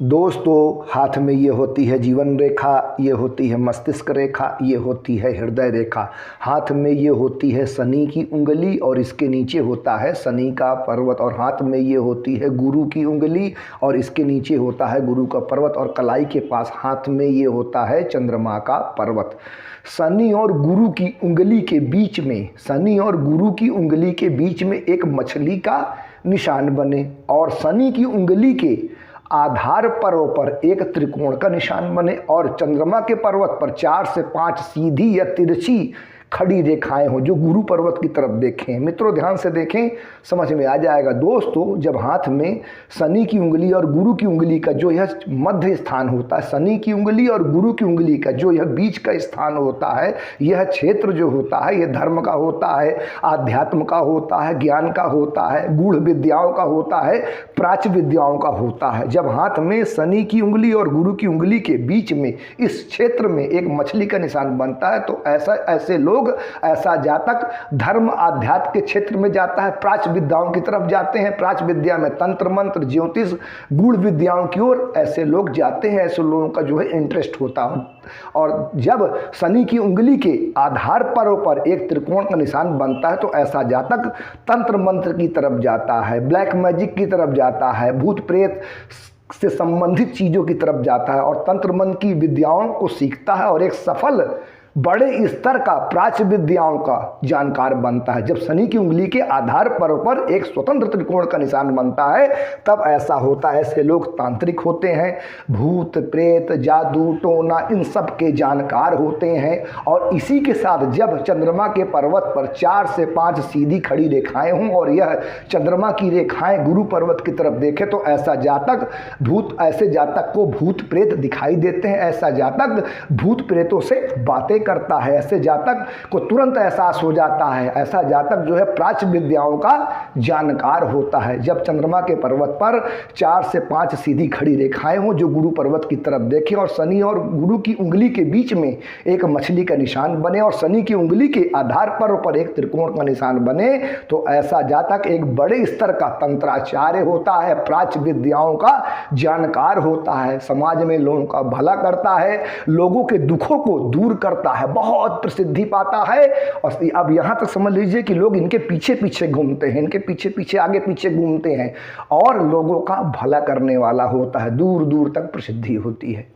दोस्तों, हाथ में ये होती है जीवन रेखा, ये होती है मस्तिष्क रेखा, ये होती है हृदय रेखा। हाथ में ये होती है शनि की उंगली और इसके नीचे होता है शनि का पर्वत। और हाथ में ये होती है गुरु की उंगली और इसके नीचे होता है गुरु का पर्वत। और कलाई के पास हाथ में ये होता है चंद्रमा का पर्वत। शनि और गुरु की उंगली के बीच में, शनि और गुरु की उंगली के बीच में एक मछली का निशान बने और शनि की उंगली के आधार पर्व पर एक त्रिकोण का निशान बने और चंद्रमा के पर्वत पर 4 से 5 सीधी या तिरछी खड़ी रेखाएं हो जो गुरु पर्वत की तरफ देखें। मित्रों, ध्यान से देखें, समझ में आ जाएगा। दोस्तों, जब हाथ में शनि की उंगली और गुरु की उंगली का जो यह मध्य स्थान होता है, शनि की उंगली और गुरु की उंगली का जो यह बीच का स्थान होता है, यह क्षेत्र जो होता है, यह धर्म का होता है, आध्यात्म का होता है, ज्ञान का होता है, गूढ़ विद्याओं का होता है, प्राच्य विद्याओं का होता है। जब हाथ में शनि की उंगली और गुरु की उंगली के बीच में इस क्षेत्र में एक मछली का निशान बनता है तो ऐसे लोग, ऐसा जातक धर्म आध्यात्म के क्षेत्र में जाता है, प्राच्य विद्याओं की तरफ जाते हैं। प्राच्य विद्या में तंत्र मंत्र, ज्योतिष, गूढ़ विद्याओं की ओर ऐसे लोग जाते हैं। ऐसे लोगों का जो है इंटरेस्ट होता है। और जब शनि की उंगली के आधार पर एक त्रिकोण का निशान बनता है तो ऐसा जातक तंत्र मंत्र की तरफ जाता है, ब्लैक मैजिक की तरफ जाता है, भूत प्रेत से संबंधित चीजों की तरफ जाता है और तंत्र मंत्र की विद्याओं को सीखता है और एक सफल बड़े स्तर का प्राच्य विद्याओं का जानकार बनता है। जब शनि की उंगली के आधार पर एक स्वतंत्र त्रिकोण का निशान बनता है तब ऐसा होता है। ऐसे लोग तांत्रिक होते हैं, भूत प्रेत, जादू टोना, इन सब के जानकार होते हैं। और इसी के साथ जब चंद्रमा के पर्वत पर 4 से 5 सीधी खड़ी रेखाएं हों और यह चंद्रमा की रेखाएं गुरु पर्वत की तरफ देखें तो ऐसा जातक को भूत प्रेत दिखाई देते हैं। ऐसा जातक भूत प्रेतों से बातें करता है। ऐसे जातक को तुरंत एहसास हो जाता है। ऐसा जातक जो है प्राच्य विद्याओं का जानकार होता है। जब चंद्रमा के पर्वत पर 4 से 5 सीधी खड़ी रेखाएं हों जो गुरु पर्वत की तरफ देखें और शनि और गुरु की उंगली के बीच में एक मछली का निशान बने और शनि की उंगली के आधार पर एक त्रिकोण का निशान बने तो ऐसा जातक एक बड़े स्तर का तंत्राचार्य होता है, प्राच्य विद्याओं का जानकार होता है, समाज में लोगों का भला करता है, लोगों के दुखों को दूर करता है, बहुत प्रसिद्धि पाता है। और अब यहां तक समझ लीजिए कि लोग इनके पीछे पीछे घूमते हैं, इनके पीछे पीछे आगे पीछे घूमते हैं और लोगों का भला करने वाला होता है। दूर दूर तक प्रसिद्धि होती है।